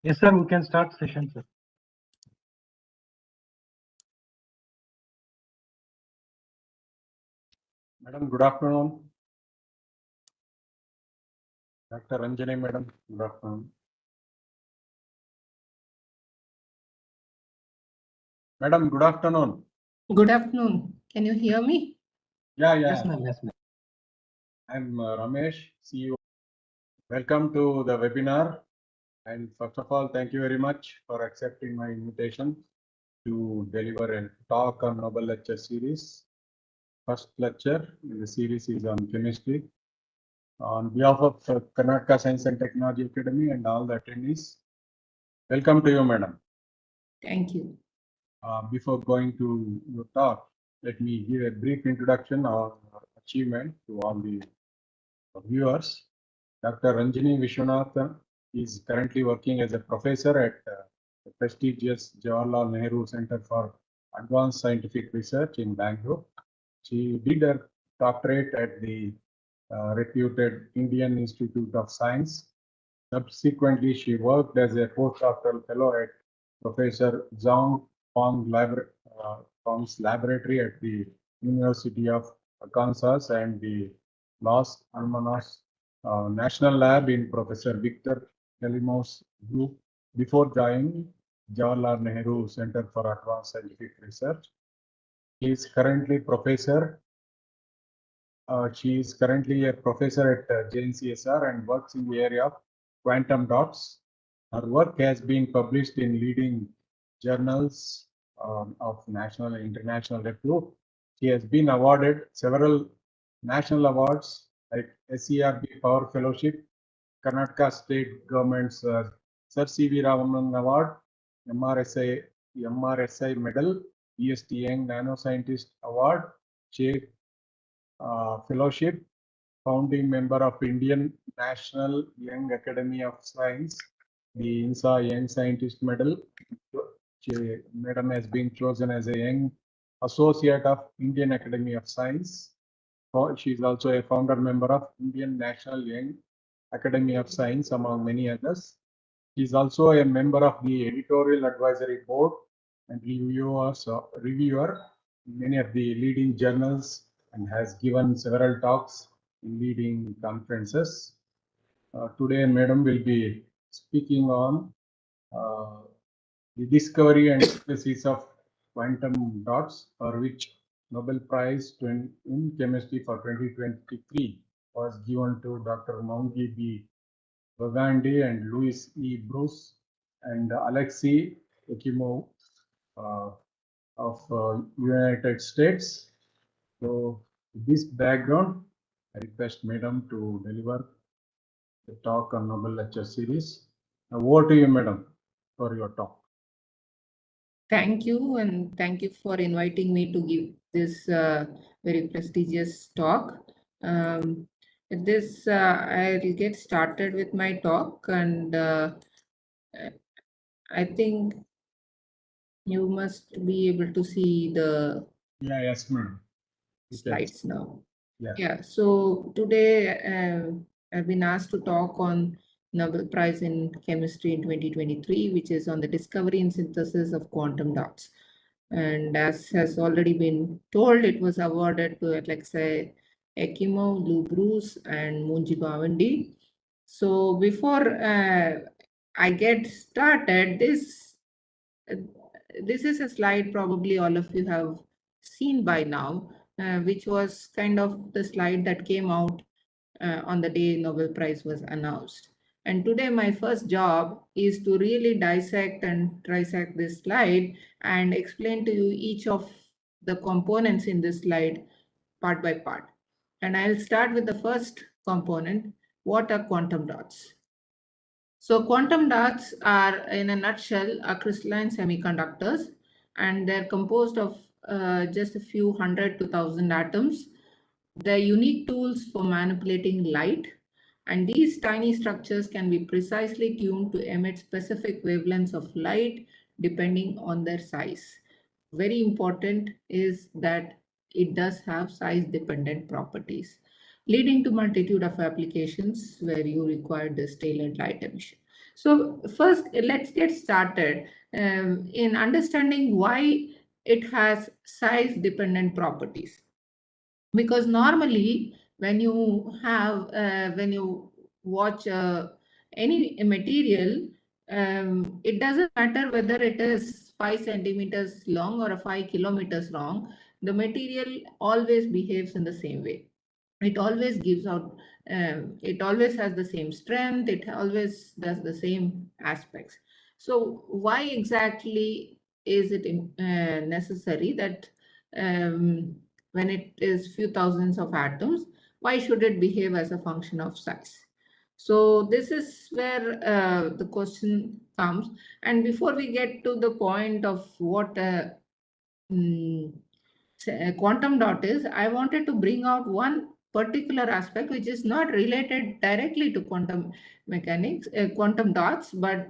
Yes, sir, we can start session, sir. Madam, good afternoon. Dr. Ranjani, madam, good afternoon. Madam, good afternoon. Good afternoon. Can you hear me? Yeah. Yes, ma'am. Yes, ma'am. I'm Ramesh, CEO. Welcome to the webinar. And first of all, thank you very much for accepting my invitation to deliver a talk on Nobel lecture series. First lecture in the series is on chemistry. On behalf of Karnataka Science and Technology Academy and all the attendees, welcome to you, madam. Thank you. Before going to your talk, let me give a brief introduction or achievement to all the viewers. Dr. Ranjani Vishwanathan is currently working as a professor at the prestigious Jawaharlal Nehru Center for Advanced Scientific Research in Bangalore. She did her doctorate at the reputed Indian Institute of Science. Subsequently, she worked as a postdoctoral fellow at Professor Zhang Fong's laboratory at the University of Arkansas and the Los Alamos National Lab in Professor Victor Kalimo's group before joining Jawaharlal Nehru Center for Advanced Scientific Research. He is currently professor. She is currently a professor at JNCSR and works in the area of quantum dots. Her work has been published in leading journals of national and international repute. She has been awarded several national awards like SERB Power Fellowship, Karnataka State Government's Sir C.V. Raman Award, MRSI Medal, EST Young Nanoscientist Award, Chair Fellowship, founding member of Indian National Young Academy of Science, the INSA Young Scientist Medal. Madam has been chosen as a Young Associate of Indian Academy of Science. She is also a founder member of Indian National Young Academy of Science, among many others. She is also a member of the Editorial Advisory Board and reviewer in many of the leading journals and has given several talks in leading conferences. Today, Madam will be speaking on the discovery and synthesis of quantum dots, for which Nobel Prize in Chemistry for 2023 was given to Dr. Moungi B. Bagandi and Louis E. Bruce and Alexei Ekimov of United States. So, with this background, I request Madam to deliver the talk on Nobel Lecture Series. Now, over to you, Madam, for your talk. Thank you, and thank you for inviting me to give this very prestigious talk. I'll get started with my talk, and I think you must be able to see the Yes, ma'am. slides now. Yeah. So today I've been asked to talk on Nobel Prize in Chemistry in 2023, which is on the discovery and synthesis of quantum dots. And as has already been told, it was awarded to Alexei Ekimov, Lou Bruce, and Moungi Bawandi. So before I get started, this is a slide probably all of you have seen by now, which was kind of the slide that came out on the day Nobel Prize was announced. And today my first job is to really dissect and trisect this slide and explain to you each of the components in this slide part by part. And I'll start with the first component. What are quantum dots? So quantum dots are, in a nutshell, are crystalline semiconductors, and they're composed of just a few hundred to thousand atoms. They're unique tools for manipulating light, and these tiny structures can be precisely tuned to emit specific wavelengths of light depending on their size. Very important is that it does have size-dependent properties, leading to multitude of applications where you require this tailored light emission. So first, let's get started in understanding why it has size-dependent properties. Because normally, when you watch any material, it doesn't matter whether it is 5 centimeters long or 5 kilometers long. The material always behaves in the same way. It always gives out, it always has the same strength, it always does the same aspects. So why exactly is it necessary that when it is few thousands of atoms, why should it behave as a function of size? So this is where the question comes. And before we get to the point of what quantum dot is, I wanted to bring out one particular aspect which is not related directly to quantum mechanics, quantum dots, but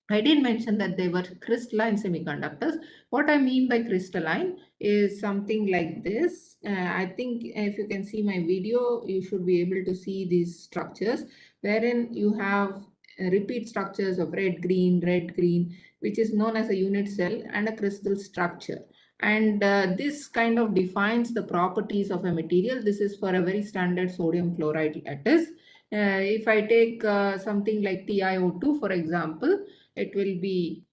I did mention that they were crystalline semiconductors. What I mean by crystalline is something like this. I think if you can see my video, you should be able to see these structures, wherein you have repeat structures of red, green, which is known as a unit cell and a crystal structure. And this kind of defines the properties of a material. This is for a very standard sodium chloride lattice. If I take something like TiO2, for example, it will be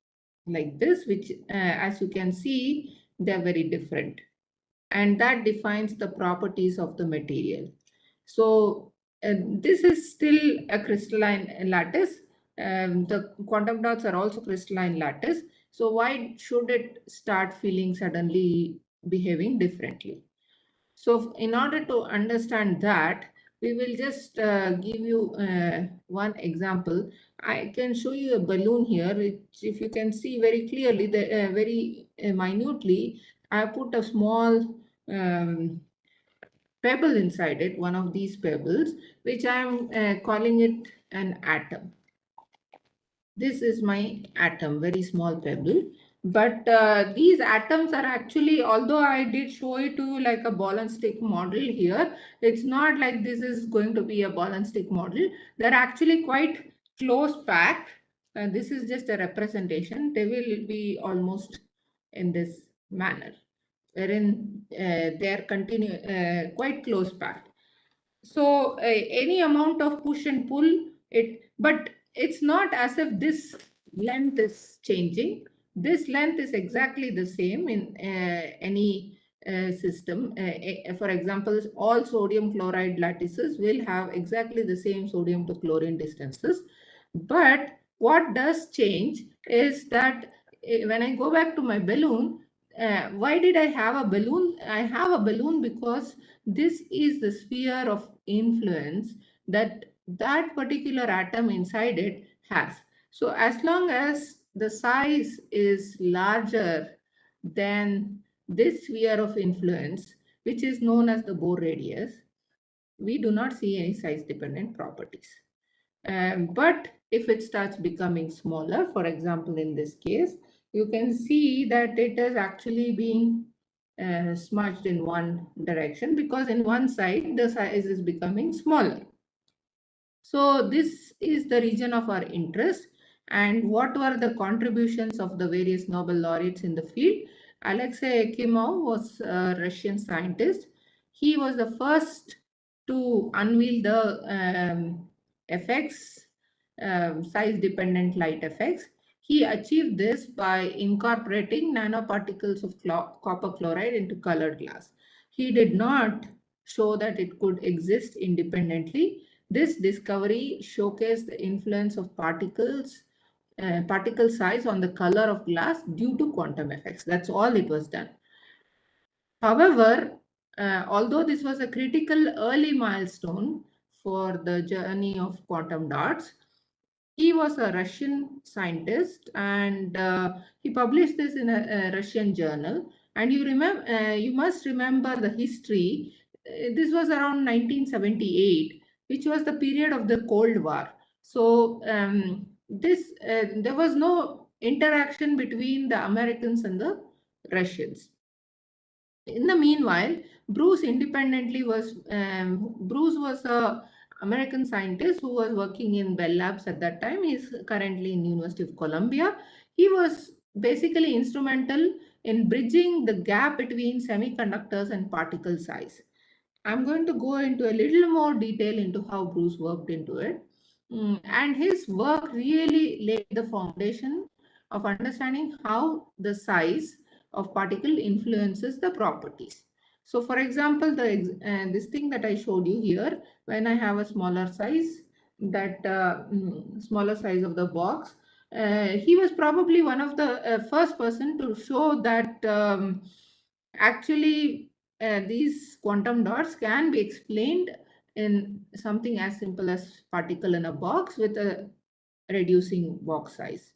like this, which as you can see, they're very different. And that defines the properties of the material. So this is still a crystalline lattice. The quantum dots are also crystalline lattice. So why should it start feeling suddenly behaving differently? So in order to understand that, we will just give you one example. I can show you a balloon here, which if you can see very clearly, very minutely, I put a small pebble inside it, one of these pebbles, which I'm calling it an atom. This is my atom, very small pebble. But these atoms are actually, although I did show it to like a ball and stick model here, it's not like this is going to be a ball and stick model. They're actually quite close packed. This is just a representation. They will be almost in this manner, wherein they're quite close packed. So any amount of push and pull, but it's not as if this length is changing. This length is exactly the same in any system. For example, all sodium chloride lattices will have exactly the same sodium to chlorine distances. But what does change is that when I go back to my balloon, why did I have a balloon? I have a balloon because this is the sphere of influence that that particular atom inside it has. So as long as the size is larger than this sphere of influence, which is known as the Bohr radius, we do not see any size dependent properties. But if it starts becoming smaller, for example, in this case, you can see that it is actually being smudged in one direction, because in one side the size is becoming smaller. So this is the region of our interest. And what were the contributions of the various Nobel laureates in the field? Alexei Ekimov was a Russian scientist. He was the first to unveil the effects, size-dependent light effects. He achieved this by incorporating nanoparticles of copper chloride into colored glass. He did not show that it could exist independently. This discovery showcased the influence of particle size on the color of glass due to quantum effects. That's all it was done. However, although this was a critical early milestone for the journey of quantum dots, he was a Russian scientist, and he published this in a Russian journal. And you must remember the history. This was around 1978, which was the period of the Cold War. So there was no interaction between the Americans and the Russians. In the meanwhile, Bruce was a American scientist who was working in Bell Labs at that time. He's currently in University of Columbia. He was basically instrumental in bridging the gap between semiconductors and particle size. I'm going to go into a little more detail into how Bruce worked into it. And his work really laid the foundation of understanding how the size of particle influences the properties. So for example, this thing that I showed you here, when I have a smaller size, smaller size of the box, he was probably one of the first person to show that actually these quantum dots can be explained in something as simple as particle in a box with a reducing box size.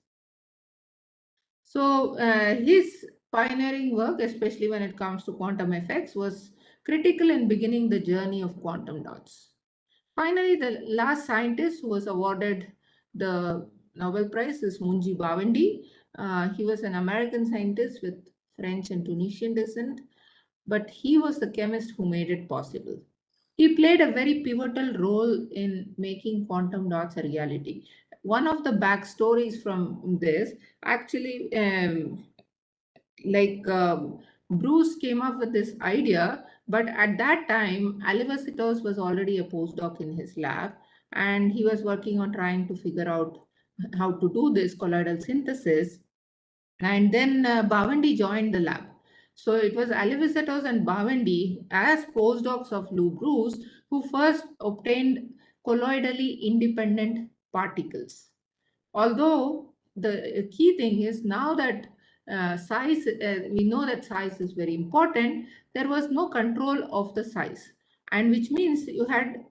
So his pioneering work, especially when it comes to quantum effects, was critical in beginning the journey of quantum dots. Finally, the last scientist who was awarded the Nobel Prize is Munji Bawandi. He was an American scientist with French and Tunisian descent, but he was the chemist who made it possible. He played a very pivotal role in making quantum dots a reality. One of the backstories from this, actually, Bruce came up with this idea, but at that time, Alivasitos was already a postdoc in his lab, and he was working on trying to figure out how to do this colloidal synthesis. And then Bawandi joined the lab. So it was Alivasitos and Bawandi as postdocs of Lou Bruce who first obtained colloidally independent particles. Although the key thing is now that size, we know that size is very important, there was no control of the size, and which means you had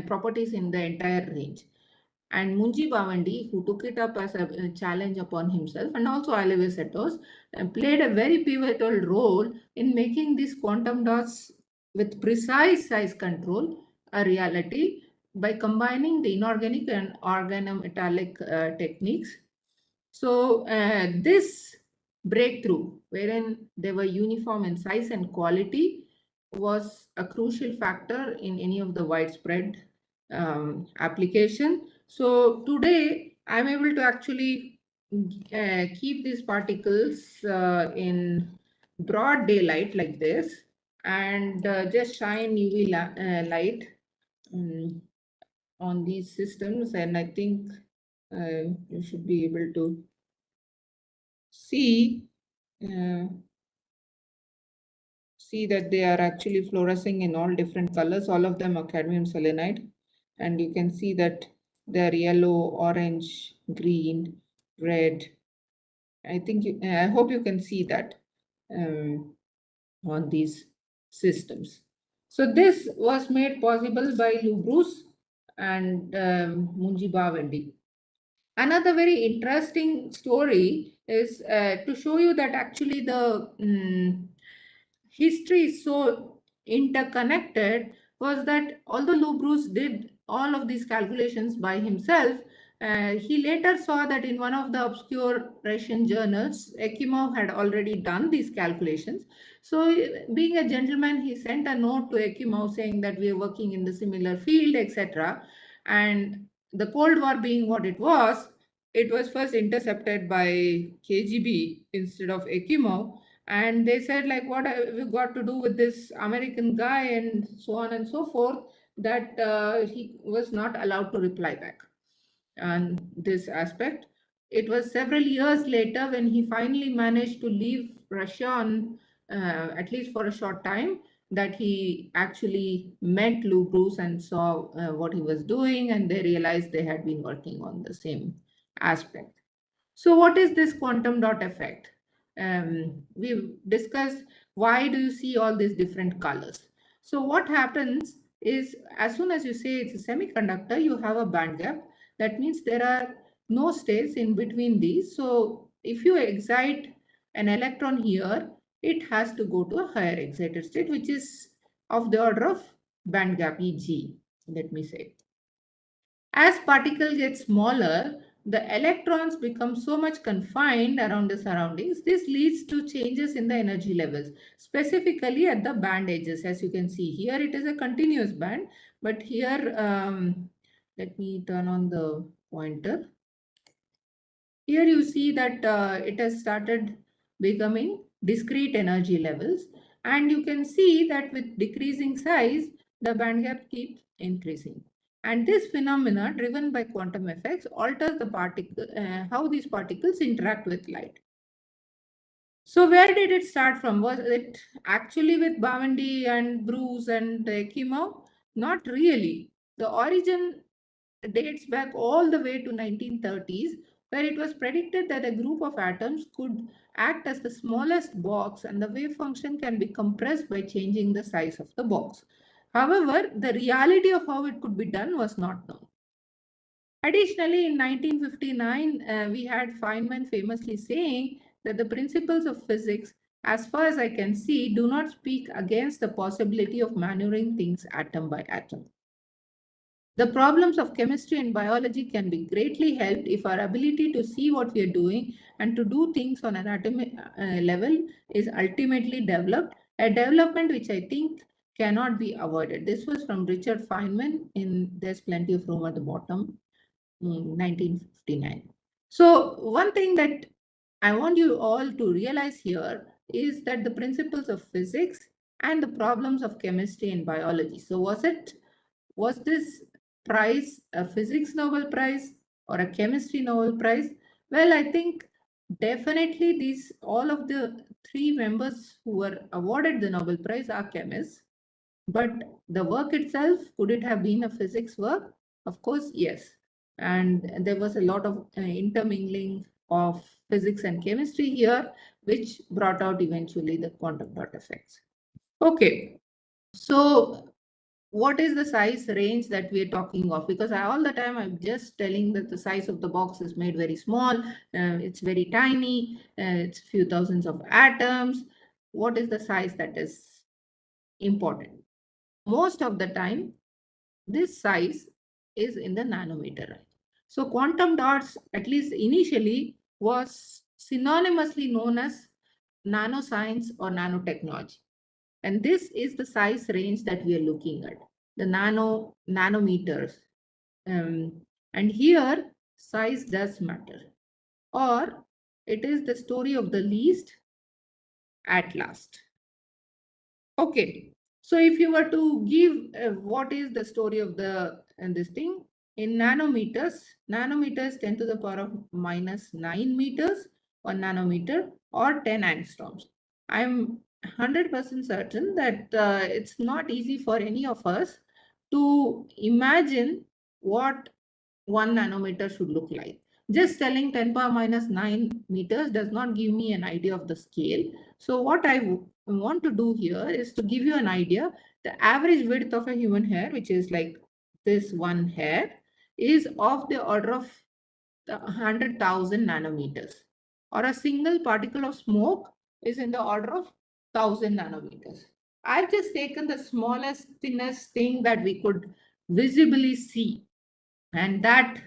properties in the entire range. And Munji Bawandi, who took it up as a challenge upon himself, and also Alivasitos, played a very pivotal role in making these quantum dots with precise size control a reality by combining the inorganic and organometallic techniques. So this breakthrough, wherein they were uniform in size and quality, was a crucial factor in any of the widespread application. So today I'm able to actually keep these particles in broad daylight like this and just shine UV light on these systems, and I think you should be able to see that they are actually fluorescing in all different colors. All of them are cadmium selenide, and you can see that they're yellow, orange, green, red. I hope you can see that on these systems. So this was made possible by Lou Bruce and Munji Bawandi. Another very interesting story is to show you that actually the history is so interconnected, was that although Lou Bruce did all of these calculations by himself, he later saw that in one of the obscure Russian journals, Ekimov had already done these calculations. So being a gentleman, he sent a note to Ekimov saying that we are working in the similar field, etc. And the Cold War being what it was first intercepted by KGB instead of Ekimov. And they said, like, what have we got to do with this American guy, and so on and so forth, that he was not allowed to reply back on this aspect. It was several years later when he finally managed to leave Russia on, at least for a short time, that he actually met Lou Bruce and saw what he was doing, and they realized they had been working on the same aspect. So what is this quantum dot effect? We've discussed why do you see all these different colors. So what happens is, as soon as you say it's a semiconductor, you have a band gap. That means there are no states in between these. So if you excite an electron here, it has to go to a higher excited state, which is of the order of band gap Eg, let me say. As particles get smaller, the electrons become so much confined around the surroundings. This leads to changes in the energy levels, specifically at the band edges. As you can see here, it is a continuous band, But here, let me turn on the pointer. Here you see that it has started becoming discrete energy levels. And you can see that with decreasing size, the band gap keeps increasing. And this phenomena, driven by quantum effects, alters the particle, how these particles interact with light. So where did it start from? Was it actually with Bawendi and Bruce and Ekimov? Not really. The origin dates back all the way to 1930s, where it was predicted that a group of atoms could act as the smallest box and the wave function can be compressed by changing the size of the box. However, the reality of how it could be done was not known. Additionally, in 1959, we had Feynman famously saying that the principles of physics, as far as I can see, do not speak against the possibility of maneuvering things atom by atom. The problems of chemistry and biology can be greatly helped if our ability to see what we are doing and to do things on an atomic level is ultimately developed, a development which I think cannot be avoided. This was from Richard Feynman in There's Plenty of Room at the Bottom, 1959. So one thing that I want you all to realize here is that the principles of physics and the problems of chemistry and biology. So was this prize a physics Nobel Prize or a chemistry Nobel Prize? Well, I think definitely all of the three members who were awarded the Nobel Prize are chemists. But the work itself, could it have been a physics work? Of course, yes. And there was a lot of intermingling of physics and chemistry here, which brought out eventually the quantum dot effects. Okay, so what is the size range that we're talking of? Because all the time I'm just telling that the size of the box is made very small, it's very tiny, it's few thousands of atoms. What is the size that is important? Most of the time, this size is in the nanometer. So quantum dots, at least initially, was synonymously known as nanoscience or nanotechnology. And this is the size range that we are looking at, the nanometers. And here, size does matter. Or it is the story of the least at last. Okay, so if you were to give what is the story of this thing in nanometers, nanometers 10 to the power of minus 9 meters or nanometer or 10 angstroms. I'm 100% certain that it's not easy for any of us to imagine what 1 nanometer should look like. Just telling 10 power minus 9 meters does not give me an idea of the scale. So what I want to do here is to give you an idea. The average width of a human hair, which is like this one hair, is of the order of 100,000 nanometers. Or a single particle of smoke is in the order of 1,000 nanometers. I've just taken the smallest, thinnest thing that we could visibly see, and that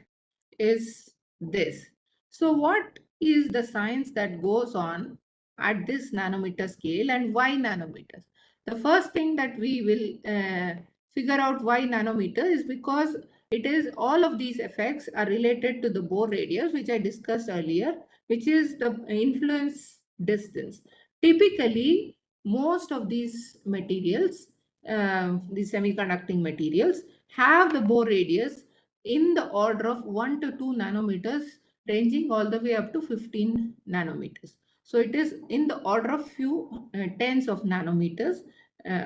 is this. So what is the science that goes on at this nanometer scale, and why nanometers? The first thing that we will figure out why nanometer is because it is all of these effects are related to the Bohr radius, which I discussed earlier, which is the influence distance. Typically, most of these materials, these semiconducting materials, have the Bohr radius in the order of 1 to 2 nanometers, ranging all the way up to 15 nanometers. So it is in the order of few tens of nanometers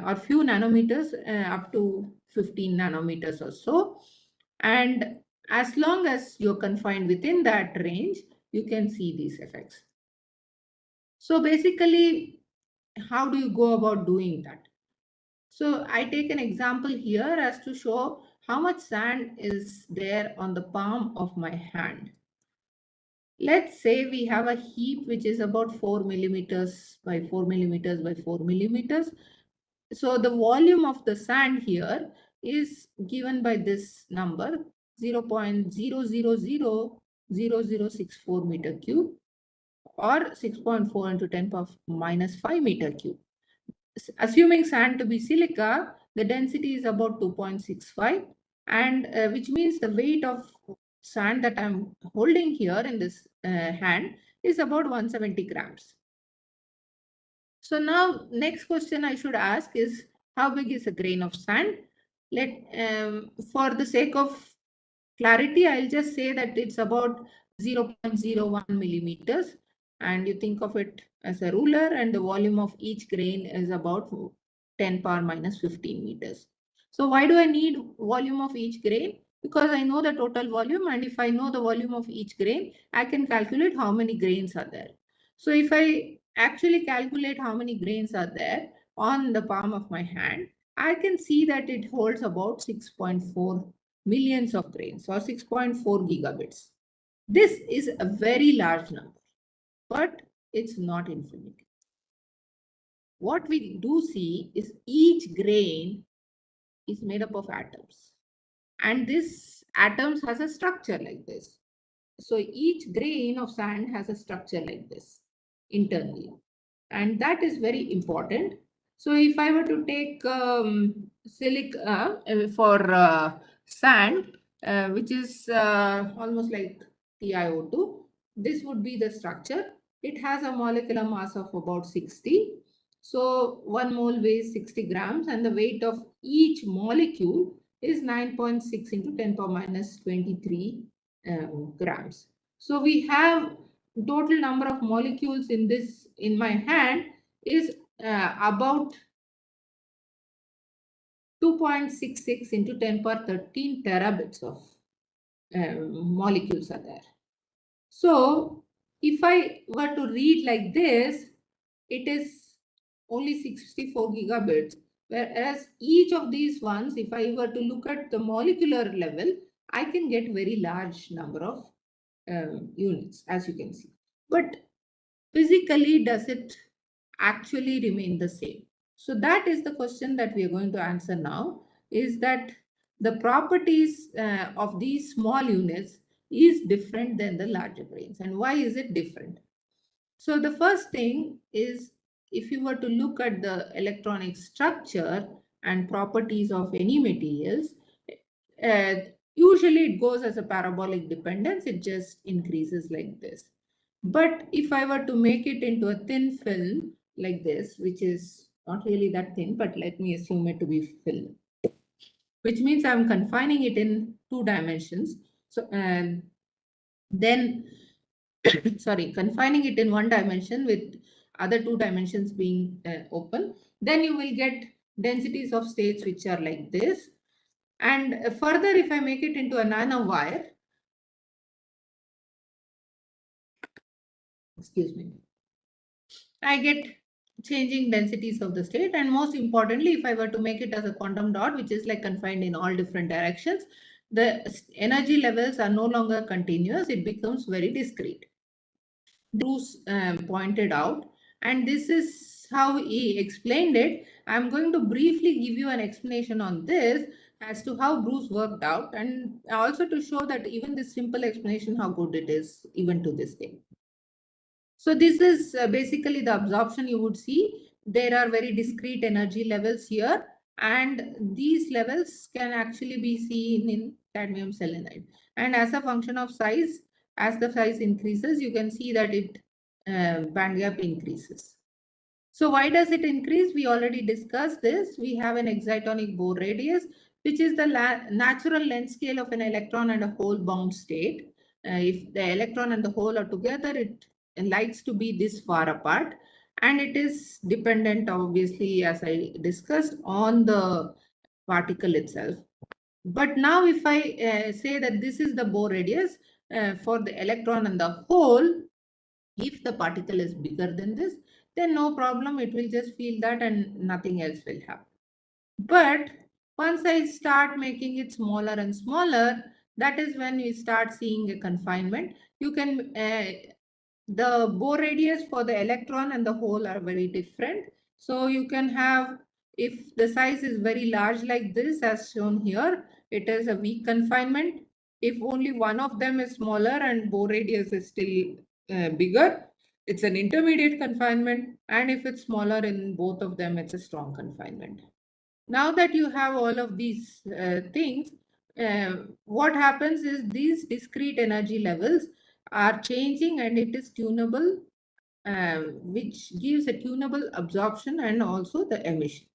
or few nanometers up to 15 nanometers or so. And as long as you're confined within that range, you can see these effects. So basically, how do you go about doing that? So I take an example here as to show how much sand is there on the palm of my hand. Let's say we have a heap which is about 4 millimeters by 4 millimeters by 4 millimeters. So the volume of the sand here is given by this number 0.0000064 meter cube or 6.4 into 10 power minus 5 meter cube. Assuming sand to be silica, the density is about 2.65, and which means the weight of sand that I'm holding here in this hand is about 170 grams. So now next question I should ask is, how big is a grain of sand? For the sake of clarity, I'll just say that it's about 0.01 millimeters, and you think of it as a ruler, and the volume of each grain is about 10 power minus 15 meters. So why do I need volume of each grain? Because I know the total volume, and if I know the volume of each grain, I can calculate how many grains are there. So if I actually calculate how many grains are there on the palm of my hand, I can see that it holds about 6.4 millions of grains, or 6.4 gigabits. This is a very large number, but it's not infinity. What we do see is each grain is made up of atoms, and this atoms has a structure like this. So each grain of sand has a structure like this internally, and that is very important. So if I were to take silica for sand, which is almost like TiO2, this would be the structure. It has a molecular mass of about 60. So 1 mole weighs 60 grams, and the weight of each molecule is 9.6 into 10 power minus 23 grams. So we have total number of molecules in my hand is about 2.66 into 10 power 13 terabits of molecules are there. So if I were to read like this, it is only 64 gigabits, whereas each of these ones, if I were to look at the molecular level, I can get very large number of units, as you can see. But physically, does it actually remain the same? So that is the question that we are going to answer now, is that the properties of these small units is different than the larger grains. And why is it different? So the first thing is, if you were to look at the electronic structure and properties of any materials, usually it goes as a parabolic dependence. It just increases like this. But if I were to make it into a thin film like this, which is not really that thin, but let me assume it to be film, which means I'm confining it in 2 dimensions. So, and then, sorry, confining it in 1 dimension with other 2 dimensions being open, then you will get densities of states which are like this. And further, if I make it into a nanowire, excuse me, I get changing densities of the state. And most importantly, if I were to make it as a quantum dot, which is like confined in all different directions, the energy levels are no longer continuous. It becomes very discrete. Bruce pointed out, and this is how he explained it. I'm going to briefly give you an explanation on this as to how Bruce worked out, and also to show that even this simple explanation, how good it is even to this day. So this is basically the absorption you would see. There are very discrete energy levels here, and these levels can actually be seen in cadmium selenide. And as a function of size, as the size increases, you can see that it band gap increases. So why does it increase? We already discussed this. We have an excitonic Bohr radius, which is the natural length scale of an electron and a hole bound state. If the electron and the hole are together, it likes to be this far apart, and it is dependent, obviously, as I discussed, on the particle itself. But now if I say that this is the Bohr radius for the electron and the hole, if the particle is bigger than this, then no problem, it will just feel that and nothing else will happen. But once I start making it smaller and smaller, that is when we start seeing a confinement. You can, the Bohr radius for the electron and the hole are very different. So you can have, if the size is very large like this, as shown here, it is a weak confinement. If only one of them is smaller and Bohr radius is still bigger, it's an intermediate confinement. And if it's smaller in both of them, it's a strong confinement. now that you have all of these things, what happens is these discrete energy levels are changing and it is tunable, which gives a tunable absorption and also the emission.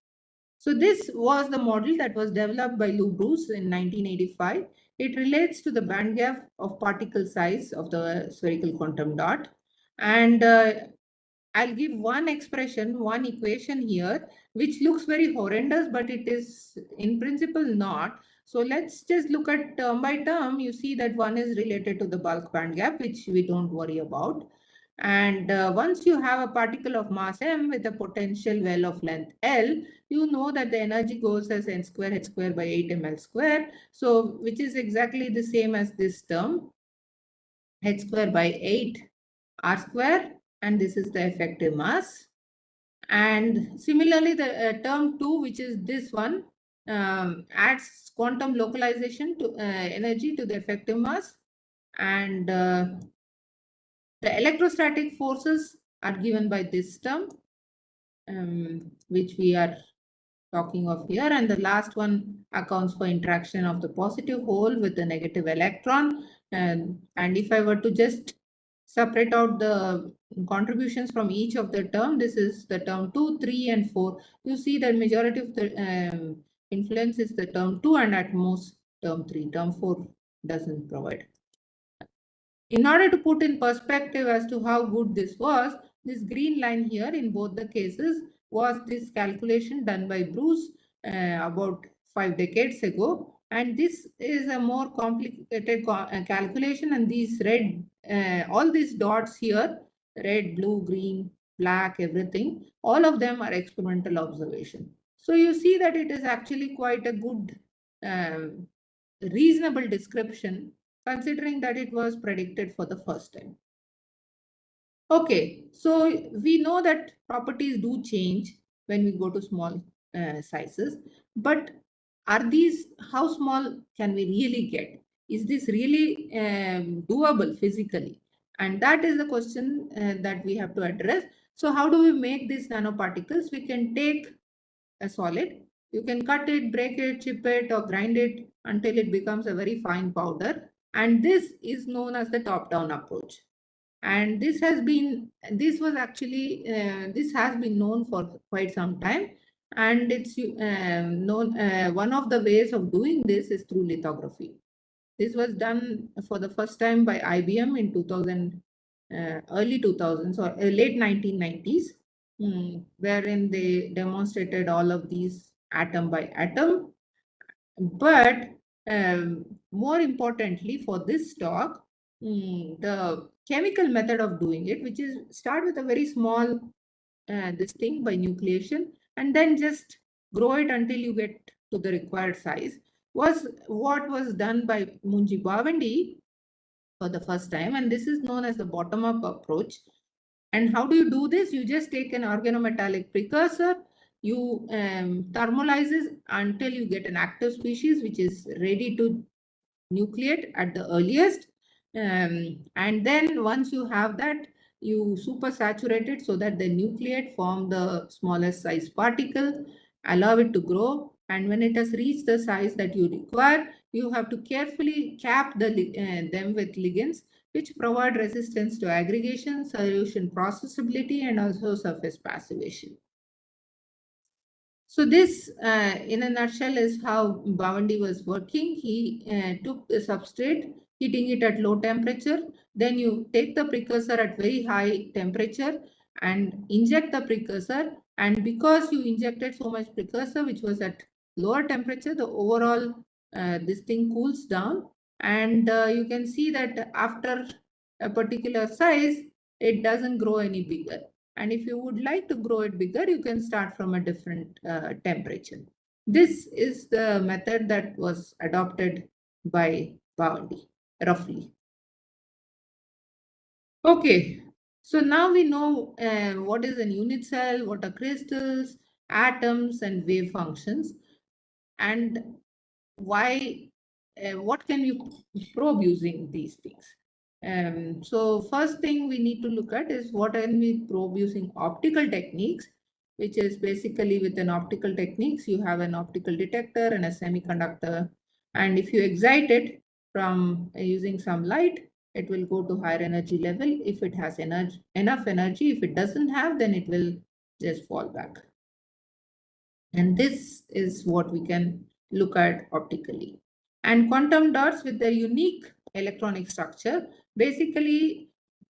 So this was the model that was developed by Lou Bruce in 1985. It relates to the band gap of particle size of the spherical quantum dot. And I'll give one expression, one equation here, which looks very horrendous, but it is in principle not. So let's just look at term by term. You see that one is related to the bulk band gap, which we don't worry about. And once you have a particle of mass m with a potential well of length L, you know that the energy goes as n square h square by 8 ml square. So which is exactly the same as this term, h square by 8 r square, and this is the effective mass. And similarly, the term 2, which is this one, adds quantum localization to energy to the effective mass. And the electrostatic forces are given by this term, which we are talking of here. And the last one accounts for interaction of the positive hole with the negative electron. And if I were to just separate out the contributions from each of the term, this is the term 2, 3, and 4. You see that majority of the influence is the term 2 and at most term 3. Term 4 doesn't provide. In order to put in perspective as to how good this was, this green line here in both the cases was this calculation done by Bruce about 5 decades ago. And this is a more complicated calculation, and these red, all these dots here, red, blue, green, black, everything, all of them are experimental observation. So you see that it is actually quite a good, reasonable description, considering that it was predicted for the first time. Okay, so we know that properties do change when we go to small sizes, but are these, how small can we really get? Is this really doable physically? And that is the question that we have to address. So how do we make these nanoparticles? We can take a solid, you can cut it, break it, chip it, or grind it until it becomes a very fine powder. And this is known as the top-down approach. And this has been known for quite some time. And it's known, one of the ways of doing this is through lithography. This was done for the first time by IBM in 2000, early 2000s or late 1990s, wherein they demonstrated all of these atom by atom. But more importantly for this talk, the chemical method of doing it, which is start with a very small this thing by nucleation and then just grow it until you get to the required size, was what was done by Munji Bhavandi for the first time. And this is known as the bottom-up approach. And how do you do this? You just take an organometallic precursor, you thermalize it until you get an active species which is ready to nucleate at the earliest. And then once you have that, you supersaturate it so that the nucleate form the smallest size particle, allow it to grow. And when it has reached the size that you require, you have to carefully cap them with ligands which provide resistance to aggregation, solution processability, and also surface passivation. So this, in a nutshell, is how Bhavandi was working. He took the substrate, heating it at low temperature. Then you take the precursor at very high temperature and inject the precursor. And because you injected so much precursor, which was at lower temperature, the overall this thing cools down. And you can see that after a particular size, it doesn't grow any bigger. And if you would like to grow it bigger, you can start from a different temperature. This is the method that was adopted by Bhavandi, roughly. Okay, so now we know what is an unit cell, what are crystals, atoms, and wave functions, and why, what can you probe using these things. So first thing we need to look at is what can we probe using optical techniques, which is basically with an optical techniques, you have an optical detector and a semiconductor. And if you excite it from using some light, it will go to higher energy level if it has enough energy. If it doesn't have, then it will just fall back. And this is what we can look at optically. And quantum dots with their unique electronic structure, basically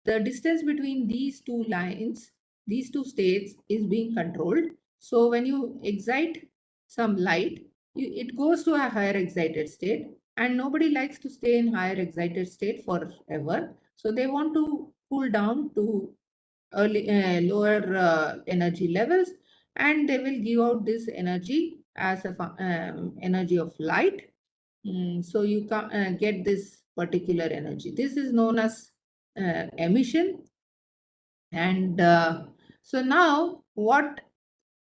the distance between these two lines, these two states is being controlled. So when you excite some light, it goes to a higher excited state, and nobody likes to stay in higher excited state forever. So they want to cool down to lower energy levels, and they will give out this energy as a energy of light. So you can get this particular energy. This is known as emission. And so now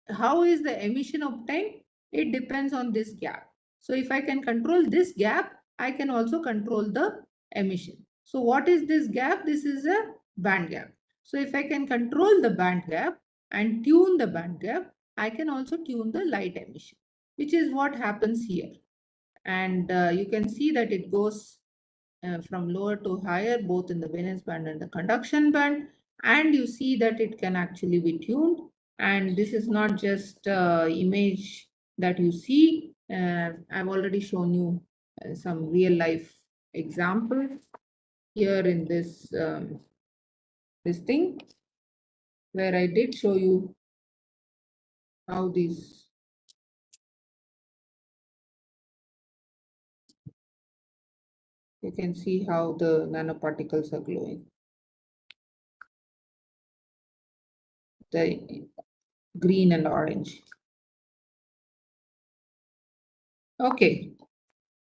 how is the emission obtained? It depends on this gap. So if I can control this gap, I can also control the emission. So what is this gap? This is a band gap. So if I can control the band gap and tune the band gap, I can also tune the light emission, which is what happens here. And you can see that it goes from lower to higher, both in the valence band and the conduction band. And you see that it can actually be tuned. And this is not just image that you see. I've already shown you some real life examples here in this this thing, where I did show you how these you can see how the nanoparticles are glowing. The green and orange. Okay.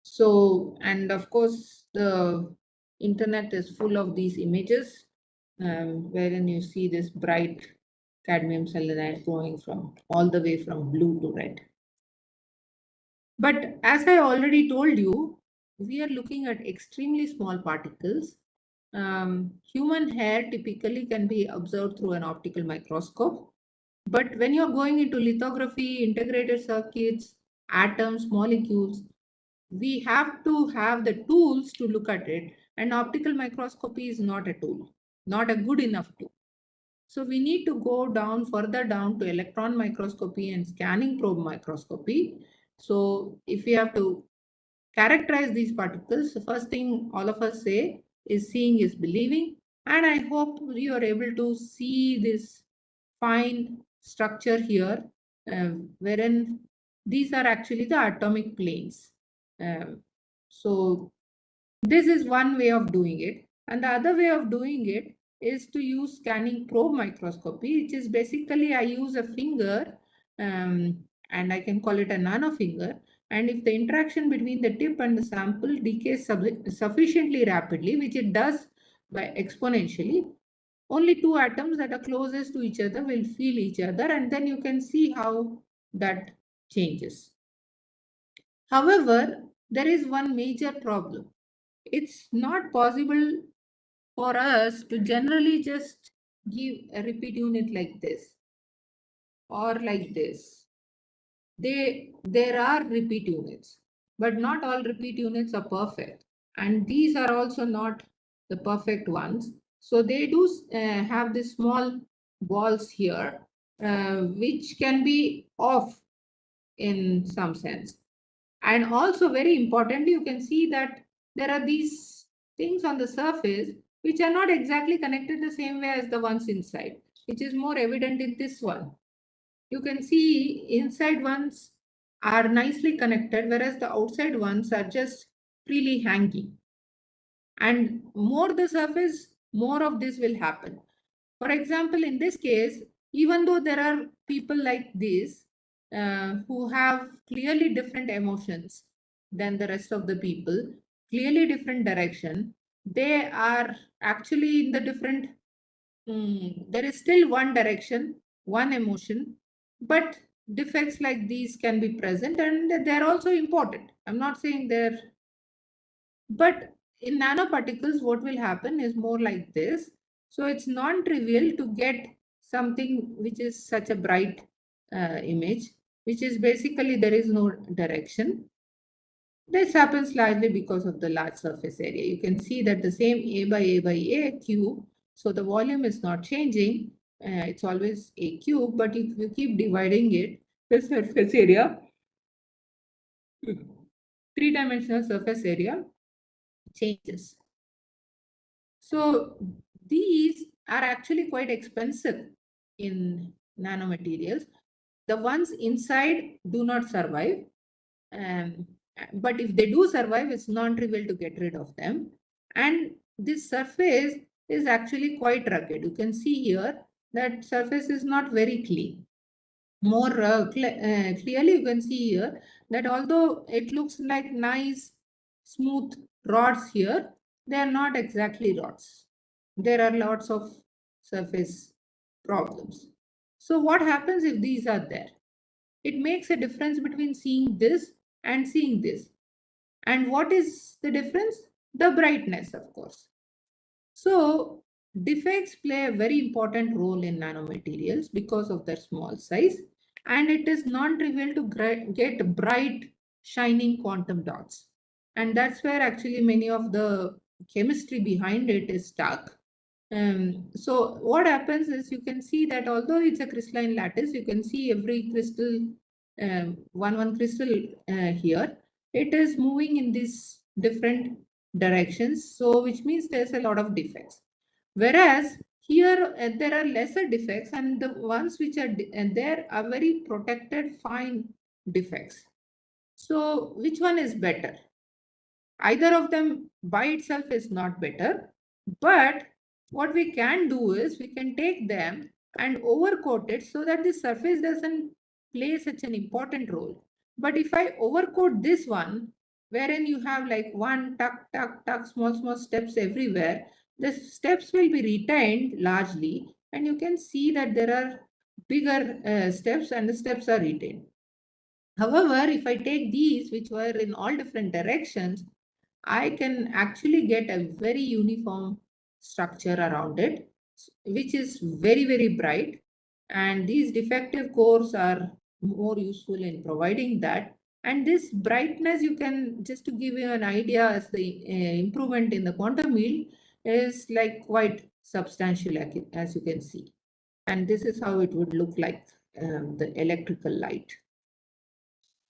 So, and of course, the internet is full of these images, wherein you see this bright cadmium selenide going from all the way from blue to red. But as I already told you, we are looking at extremely small particles. Human hair typically can be observed through an optical microscope. But when you're going into lithography, integrated circuits, atoms, molecules, we have to have the tools to look at it, and optical microscopy is not a tool, not a good enough tool. So we need to go down further down to electron microscopy and scanning probe microscopy. So if we have to characterize these particles, the first thing all of us say is seeing is believing. And I hope you are able to see this fine structure here, wherein these are actually the atomic planes. So this is one way of doing it. And the other way of doing it is to use scanning probe microscopy, which is basically I use a finger, and I can call it a nano finger. And if the interaction between the tip and the sample decays sufficiently rapidly, which it does by exponentially, only two atoms that are closest to each other will feel each other, and then you can see how that changes. However, there is one major problem. It's not possible for us to generally just give a repeat unit like this or like this. There are repeat units, but not all repeat units are perfect. And these are also not the perfect ones. So they do have these small balls here, which can be off in some sense. And also very importantly, you can see that there are these things on the surface which are not exactly connected the same way as the ones inside, which is more evident in this one. You can see inside ones are nicely connected, whereas the outside ones are just freely hanging. And more the surface, more of this will happen. For example, in this case, even though there are people like this who have clearly different emotions than the rest of the people, clearly different direction, they are actually in the different, there is still one direction, one emotion, but defects like these can be present, and they're also important. I'm not saying they're, but in nanoparticles, what will happen is more like this. So it's non-trivial to get something which is such a bright image, which is basically there is no direction. This happens largely because of the large surface area. You can see that the same A by A by A cube, so the volume is not changing. It's always A cube, but if you keep dividing it, the surface area, three-dimensional surface area changes. So these are actually quite expensive in nanomaterials. The ones inside do not survive. But if they do survive, it's non-trivial to get rid of them. And this surface is actually quite rugged. You can see here that surface is not very clean. More clearly, you can see here that although it looks like nice, smooth rods here, they are not exactly rods. There are lots of surface problems. So what happens if these are there? It makes a difference between seeing this and seeing this. And what is the difference? The brightness, of course. So defects play a very important role in nanomaterials because of their small size, and it is non-trivial to get bright, shining quantum dots. And that's where actually many of the chemistry behind it is stuck. So what happens is you can see that although it's a crystalline lattice, you can see every crystal, one crystal here, it is moving in these different directions. So which means there's a lot of defects. Whereas here there are lesser defects, and the ones which are there are very protected fine defects. So which one is better? Either of them by itself is not better, but what we can do is we can take them and overcoat it so that the surface doesn't play such an important role. But if I overcoat this one, wherein you have like one tuck, tuck, tuck, small steps everywhere, the steps will be retained largely, and you can see that there are bigger steps and the steps are retained. However, if I take these, which were in all different directions, I can actually get a very uniform structure around it, which is very, very bright. And these defective cores are more useful in providing that. And this brightness, you can, just to give you an idea, as the improvement in the quantum field is like quite substantial, as you can see. And this is how it would look like, the electrical light.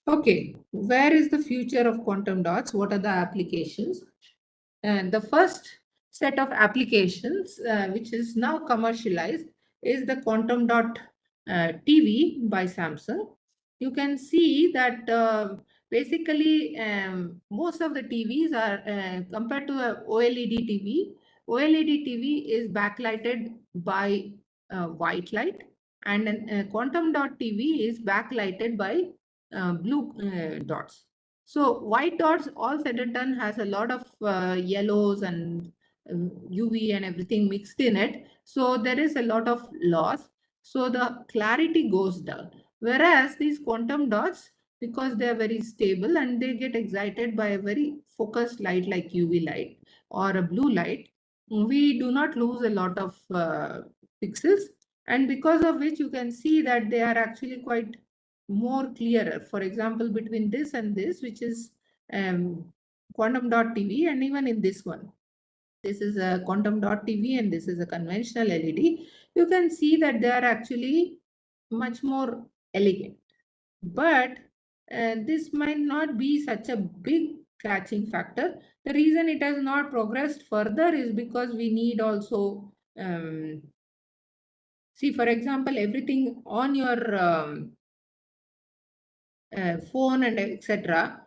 Okay, where is the future of quantum dots? What are the applications? And the first set of applications, which is now commercialized, is the quantum dot TV by Samsung. You can see that basically most of the TVs are compared to a OLED TV. OLED TV is backlighted by white light, and a quantum dot TV is backlighted by blue dots. So white dots, all said and done, has a lot of yellows and UV and everything mixed in it. So there is a lot of loss. So the clarity goes down. Whereas these quantum dots, because they are very stable and they get excited by a very focused light like UV light or a blue light, we do not lose a lot of pixels. And because of which you can see that they are actually quite more clearer. For example, between this and this, which is quantum dot TV, and even in this one, this is a quantum dot TV and this is a conventional LED, you can see that they are actually much more elegant. But this might not be such a big catching factor. The reason it has not progressed further is because we need also, see, for example, everything on your phone and etc.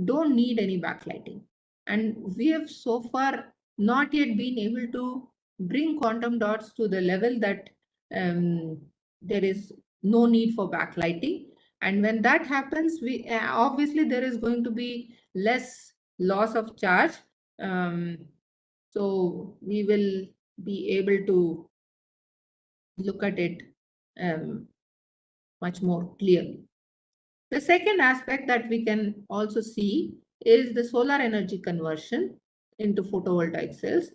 don't need any backlighting. And we have so far not yet been able to bring quantum dots to the level that there is no need for backlighting. And when that happens, we obviously there is going to be less loss of charge. So we will be able to look at it much more clearly. The second aspect that we can also see is the solar energy conversion into photovoltaic cells.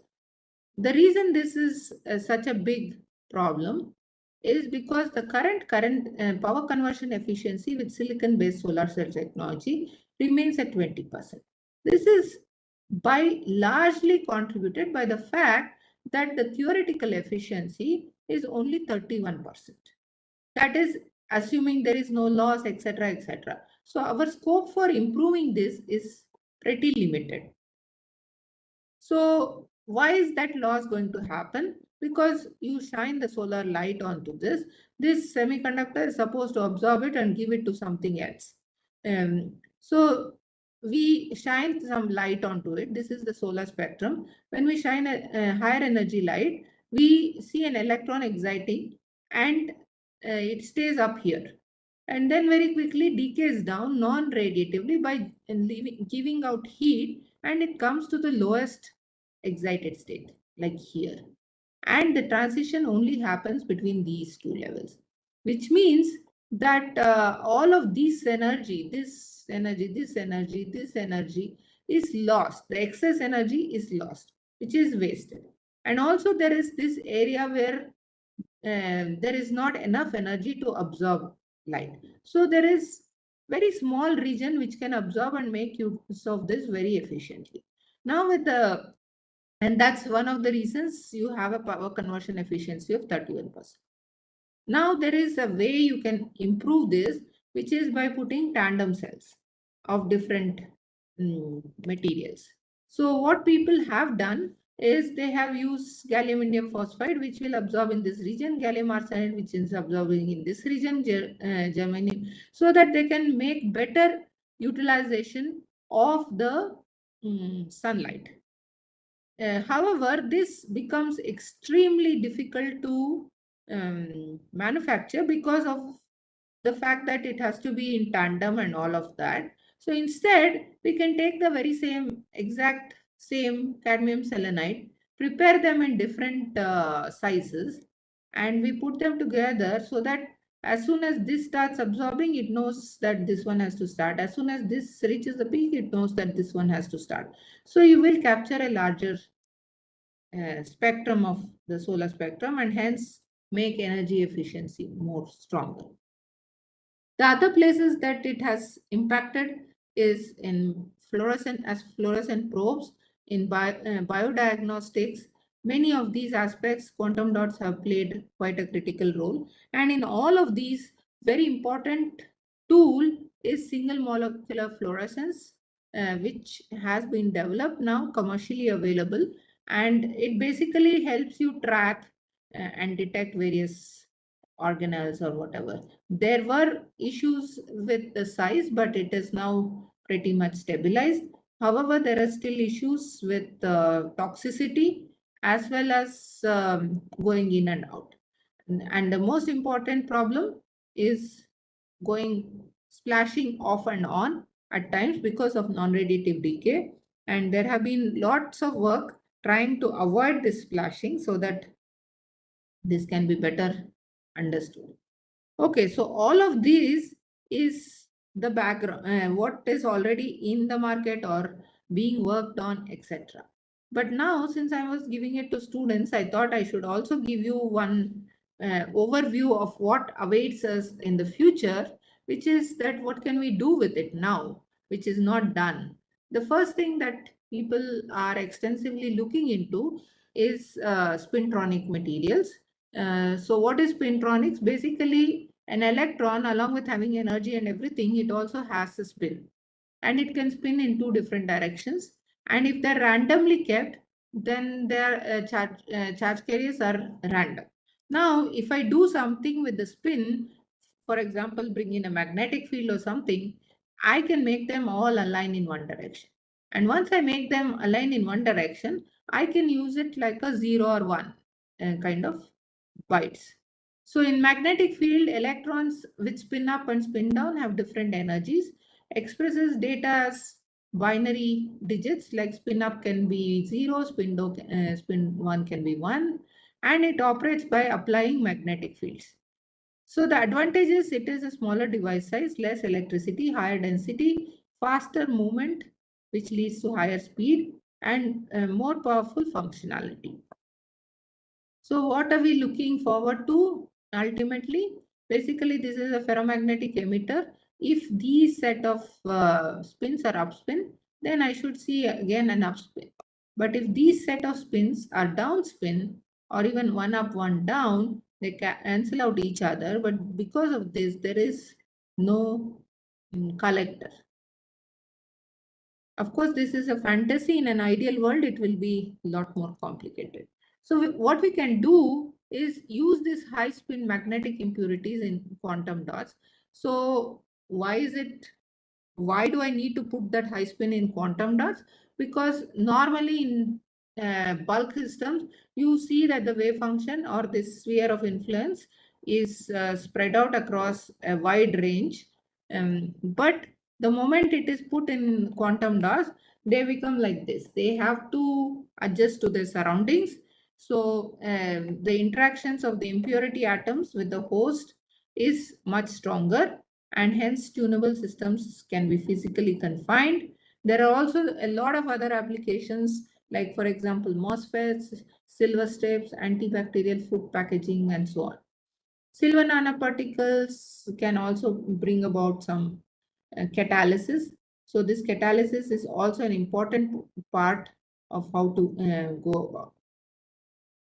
The reason this is such a big problem is because the current power conversion efficiency with silicon-based solar cell technology remains at 20%. This is largely contributed by the fact that the theoretical efficiency is only 31%. That is assuming there is no loss, etc., etc. So our scope for improving this is pretty limited. So why is that loss going to happen? Because you shine the solar light onto this. This semiconductor is supposed to absorb it and give it to something else. So we shine some light onto it. This is the solar spectrum. When we shine a higher energy light, we see an electron exciting and it stays up here. And then very quickly decays down non-radiatively by giving out heat, and it comes to the lowest excited state, like here. And the transition only happens between these two levels, which means that all of this energy is lost. The excess energy is lost, which is wasted. And also there is this area where there is not enough energy to absorb light. So there is very small region which can absorb and make use of this very efficiently. Now and that's one of the reasons you have a power conversion efficiency of 31%. Now there is a way you can improve this, which is by putting tandem cells of different materials. So what people have done is they have used gallium indium phosphide, which will absorb in this region, gallium arsenide, which is absorbing in this region, germanium, so that they can make better utilization of the sunlight. However, this becomes extremely difficult to manufacture because of the fact that it has to be in tandem and all of that. So instead, we can take the very exact same cadmium selenide, prepare them in different sizes, and we put them together so that as soon as this starts absorbing, it knows that this one has to start. As soon as this reaches the peak, it knows that this one has to start. So you will capture a larger spectrum of the solar spectrum and hence make energy efficiency more stronger. The other places that it has impacted is in fluorescent probes, in biodiagnostics. Many of these aspects, quantum dots have played quite a critical role. And in all of these, very important tool is single molecular fluorescence, which has been developed now, commercially available. And it basically helps you track and detect various organelles or whatever. There were issues with the size, but it is now pretty much stabilized. However, there are still issues with toxicity as well as going in and out. And the most important problem is splashing off and on at times because of non-radiative decay. And there have been lots of work trying to avoid this splashing so that this can be better understood. Okay, so all of these is the background, what is already in the market or being worked on, etc. But now, since I was giving it to students, I thought I should also give you one overview of what awaits us in the future, which is that what can we do with it now, which is not done. The first thing that people are extensively looking into is spintronic materials. So what is spintronics? Basically, an electron, along with having energy and everything, it also has a spin. And it can spin in two different directions. And if they're randomly kept, then their charge carriers are random. Now, if I do something with the spin, for example, bring in a magnetic field or something, I can make them all align in one direction. And once I make them align in one direction, I can use it like a 0 or 1 kind of bytes. So in magnetic field, electrons which spin up and spin down have different energies, expresses data as binary digits, like spin up can be 0, spin 1 can be 1, and it operates by applying magnetic fields. So the advantage is it is a smaller device size, less electricity, higher density, faster movement, which leads to higher speed, and more powerful functionality. So what are we looking forward to ultimately, basically, this is a ferromagnetic emitter. If these set of spins are upspin, then I should see again an upspin. But if these set of spins are downspin, or even one up, one down, they cancel out each other. But because of this, there is no collector. Of course, this is a fantasy. In an ideal world, it will be a lot more complicated. So what we can do is use these high spin magnetic impurities in quantum dots. So why do I need to put that high spin in quantum dots? Because normally in bulk systems, you see that the wave function or this sphere of influence is spread out across a wide range. But the moment it is put in quantum dots, they become like this. They have to adjust to their surroundings. So the interactions of the impurity atoms with the host is much stronger, and hence tunable systems can be physically confined. There are also a lot of other applications, like for example, MOSFETs, silver strips, antibacterial food packaging, and so on. Silver nanoparticles can also bring about some catalysis. So this catalysis is also an important part of how to go about.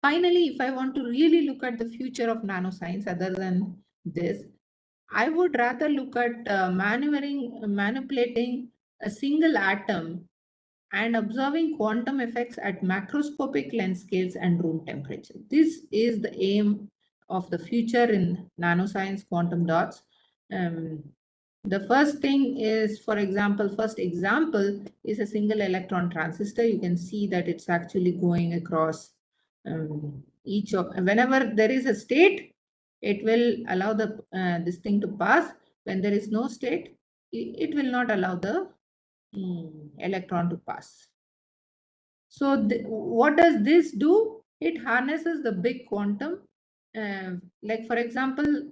Finally, if I want to really look at the future of nanoscience other than this, I would rather look at manipulating a single atom and observing quantum effects at macroscopic length scales and room temperature. This is the aim of the future in nanoscience quantum dots. The first thing is, for example, first example is a single electron transistor. You can see that it's actually going across each of, whenever there is a state, it will allow the this thing to pass. When there is no state, it will not allow the electron to pass. So what does this do? It harnesses the big quantum. Like for example,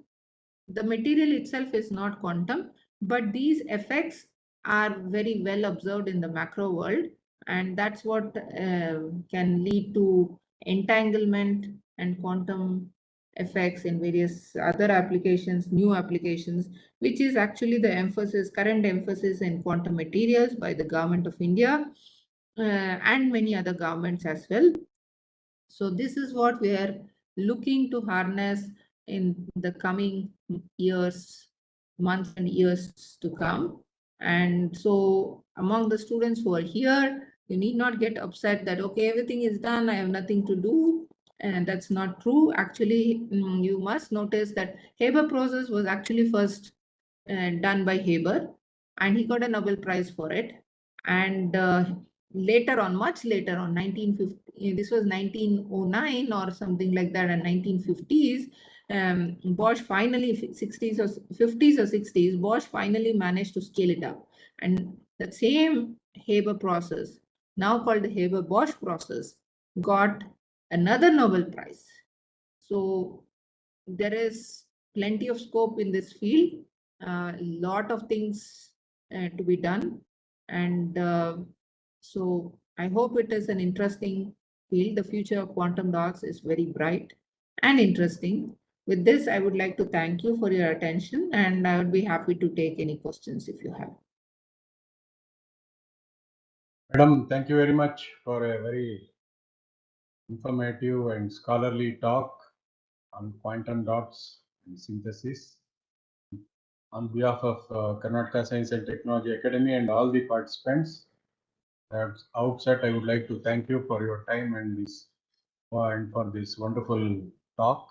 the material itself is not quantum, but these effects are very well observed in the macro world, and that's what can lead to entanglement and quantum effects in various other applications, new applications, which is actually the emphasis, current emphasis in quantum materials by the government of India and many other governments as well. So this is what we are looking to harness in the coming years, months and years to come. And so among the students who are here, you need not get upset that, okay, everything is done, I have nothing to do. And that's not true. Actually, you must notice that Haber process was actually first done by Haber, and he got a Nobel Prize for it. And later on, much later on, 1950, this was 1909 or something like that, and 1950s, Bosch finally, 60s or 50s or 60s, Bosch finally managed to scale it up. And the same Haber process, now called the Haber-Bosch process, got another Nobel Prize. So there is plenty of scope in this field, a lot of things to be done. And so I hope it is an interesting field. The future of quantum dots is very bright and interesting. With this, I would like to thank you for your attention, and I would be happy to take any questions if you have. Madam, thank you very much for a very informative and scholarly talk on quantum dots and synthesis. On behalf of Karnataka Science and Technology Academy and all the participants, at outset, I would like to thank you for your time and for this wonderful talk.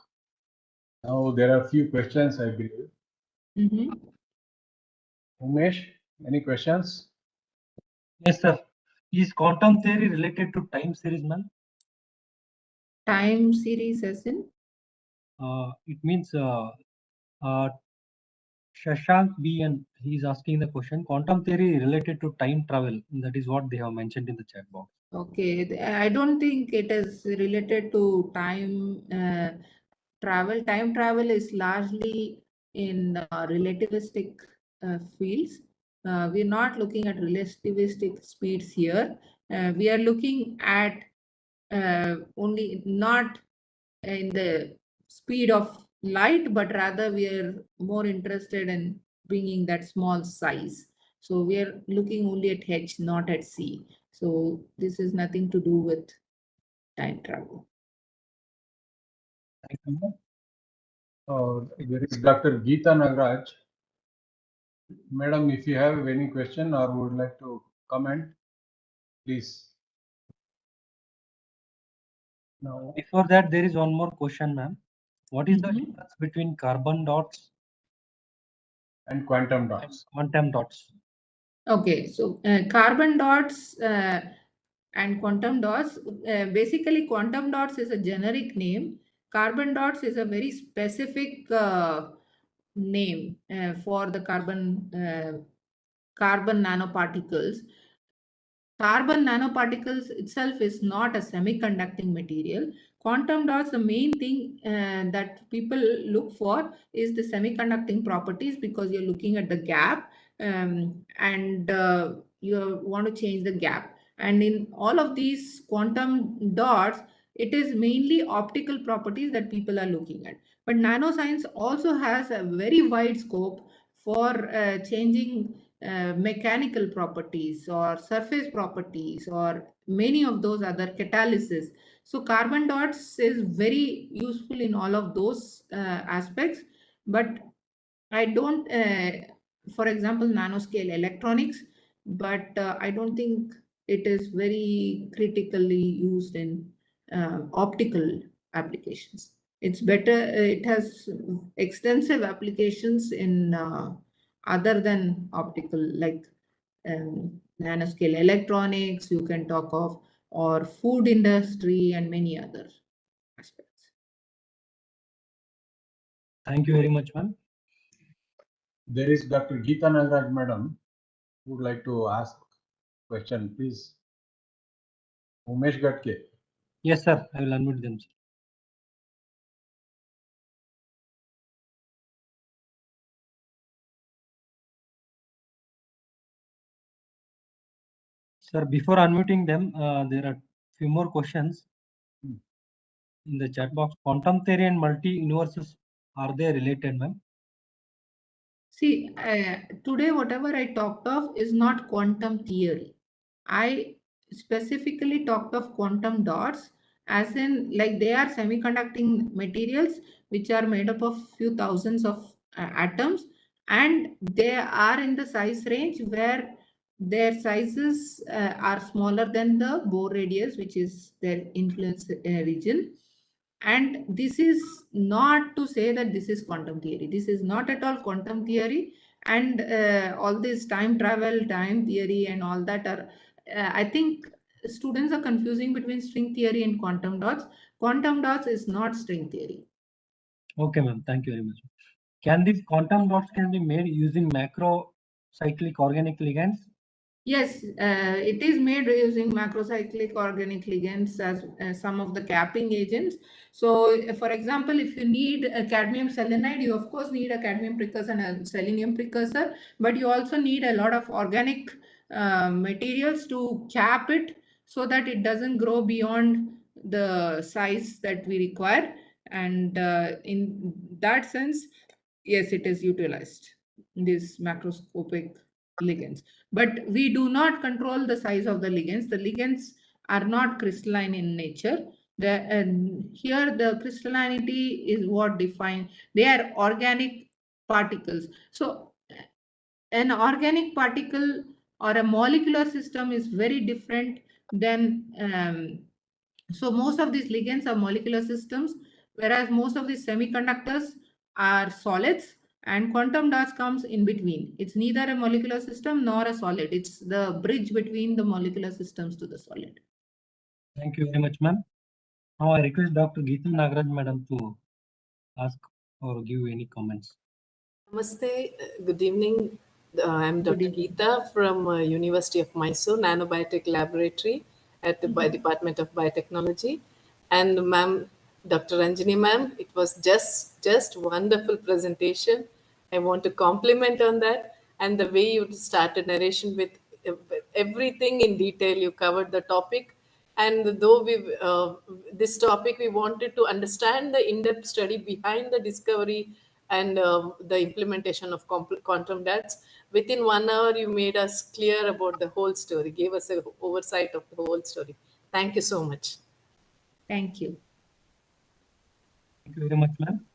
Now there are a few questions, I believe. Umesh, any questions? Yes, sir. Is quantum theory related to time series, ma'am? Time series as in? It means Shashank B, and he is asking the question, quantum theory related to time travel. That is what they have mentioned in the chat box. Okay, I don't think it is related to time travel. Time travel is largely in relativistic fields. We're not looking at relativistic speeds here. We are looking at only not in the speed of light, but rather we are more interested in bringing that small size. So we are looking only at H, not at C. So this is nothing to do with time travel. Thank you. There is Dr. Geeta Nagraj. Madam, if you have any question or would like to comment, please. Now, Before that, there is one more question, ma'am. What is the Mhm. difference between carbon dots and quantum and dots. quantum dots? Okay, so carbon dots and quantum dots, basically quantum dots is a generic name. Carbon dots is a very specific name for the carbon nanoparticles. Carbon nanoparticles itself is not a semiconducting material. Quantum dots, the main thing that people look for is the semiconducting properties, because you're looking at the gap, and you want to change the gap. And in all of these quantum dots, it is mainly optical properties that people are looking at. But nanoscience also has a very wide scope for changing mechanical properties or surface properties or many of those other catalysis. So carbon dots is very useful in all of those aspects, but I don't, for example, nanoscale electronics, but I don't think it is very critically used in optical applications. It's better, it has extensive applications in other than optical, like nanoscale electronics, you can talk of, or food industry and many other aspects. Thank you very much, ma'am. There is Dr. Geeta Nagraj, madam, who would like to ask question, please. Umesh Gatke. Yes, sir. I will unmute them, sir. Sir, before unmuting them, there are few more questions in the chat box. Quantum theory and multi-universes, are they related, ma'am? See, today whatever I talked of is not quantum theory. I specifically talked of quantum dots, as in like they are semiconducting materials which are made up of few thousands of atoms, and they are in the size range where their sizes are smaller than the Bohr radius, which is their influence region. And this is not to say that this is quantum theory. This is not at all quantum theory. And all this time travel, time theory, and all that are, I think students are confusing between string theory and quantum dots. Quantum dots is not string theory. Okay, ma'am. Thank you very much. Can these quantum dots can be made using macrocyclic organic ligands? Yes, it is made using macrocyclic organic ligands as some of the capping agents. So, for example, if you need a cadmium selenide, you of course need a cadmium precursor and a selenium precursor, but you also need a lot of organic materials to cap it so that it doesn't grow beyond the size that we require. And in that sense, yes, it is utilized, these macroscopic ligands. But we do not control the size of the ligands. The ligands are not crystalline in nature. Here the crystallinity is what defines. They are organic particles. So an organic particle or a molecular system is very different than so most of these ligands are molecular systems, whereas most of these semiconductors are solids, and quantum dots comes in between. It's neither a molecular system nor a solid. It's the bridge between the molecular systems to the solid. Thank you very much, ma'am. Now I request Dr. Geeta Nagraj, madam, to ask or give any comments. Namaste, good evening. I'm Dr. Geeta from University of Mysore, Nanobiotech Laboratory at the Department of Biotechnology. And ma'am, Dr. Ranjini ma'am, it was just wonderful presentation. I want to compliment on that, and the way you started narration with everything in detail. You covered the topic. And though this topic, we wanted to understand the in-depth study behind the discovery and the implementation of quantum dots. Within 1 hour, you made us clear about the whole story, gave us an oversight of the whole story. Thank you so much. Thank you. Thank you very much, ma'am.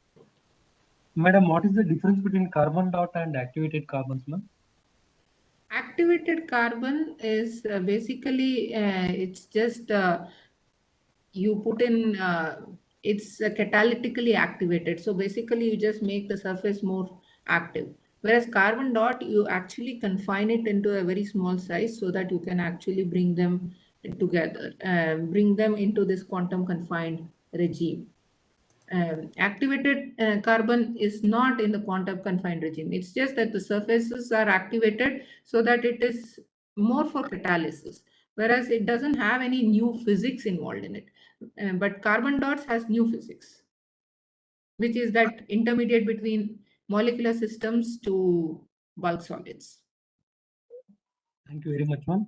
Madam, what is the difference between carbon dot and activated carbons, ma'am? Activated carbon is basically, it's just you put in, it's catalytically activated. So basically you just make the surface more active. Whereas carbon dot, you actually confine it into a very small size so that you can actually bring them together, bring them into this quantum confined regime. Activated carbon is not in the quantum confined regime. It's just that the surfaces are activated so that it is more for catalysis, whereas it doesn't have any new physics involved in it. But carbon dots has new physics, which is that intermediate between molecular systems to bulk solids. Thank you very much, ma'am.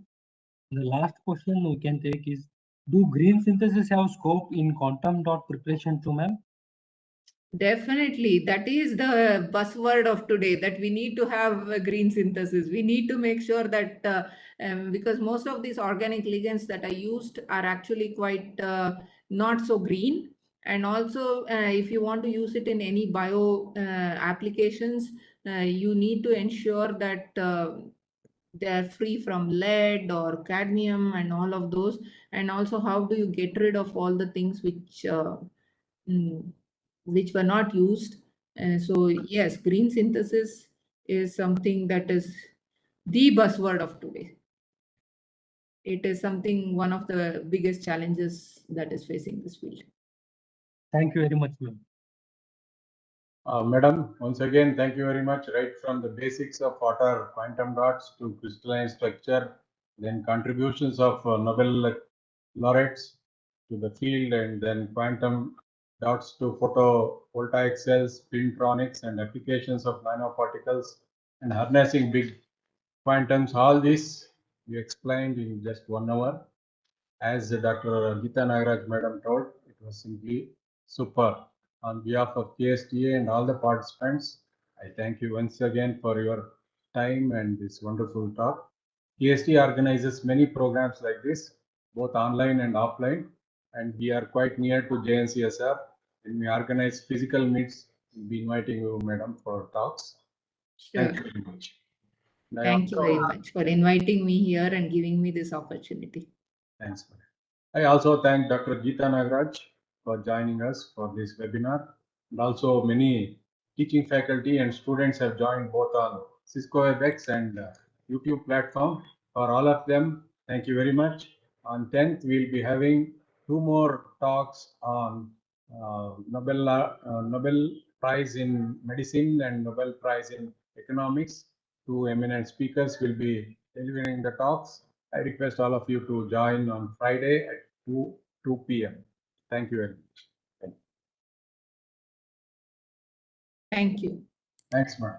The last question we can take is, do green synthesis have scope in quantum dot preparation too, ma'am? Definitely. That is the buzzword of today, that we need to have a green synthesis. We need to make sure that, because most of these organic ligands that are used are actually quite not so green. And also, if you want to use it in any bio applications, you need to ensure that they are free from lead or cadmium and all of those. And also, how do you get rid of all the things which were not used? So yes, green synthesis is something that is the buzzword of today. It is something, one of the biggest challenges that is facing this field. Thank you very much, ma'am. Madam, once again, thank you very much. Right from the basics of what are quantum dots to crystalline structure, then contributions of Nobel laureates to the field, and then quantum dots to photovoltaic cells, spintronics, and applications of nanoparticles, and harnessing big quantums. All this you explained in just 1 hour. As Dr. Geeta Nagaraj Madam told, it was simply super. On behalf of KSTA and all the participants, I thank you once again for your time and this wonderful talk. KSTA organizes many programs like this, both online and offline, and we are quite near to JNCSR. When we organize physical meets, we'll be inviting you, Madam, for talks. Sure. Thank you very much. Thank you very much for inviting me here and giving me this opportunity. Thanks, Madam. I also thank Dr. Geeta Nagaraj for joining us for this webinar. And also many teaching faculty and students have joined both on Cisco WebEx and YouTube platform. For all of them, thank you very much. On 10th, we'll be having 2 more talks on Nobel Prize in Medicine and Nobel Prize in Economics. 2 eminent speakers will be delivering the talks. I request all of you to join on Friday at 2 p.m. Thank you very much. Thank you. Thanks, ma'am.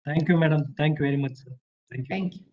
Thank you, madam. Thank you very much, sir. Thank you. Thank you.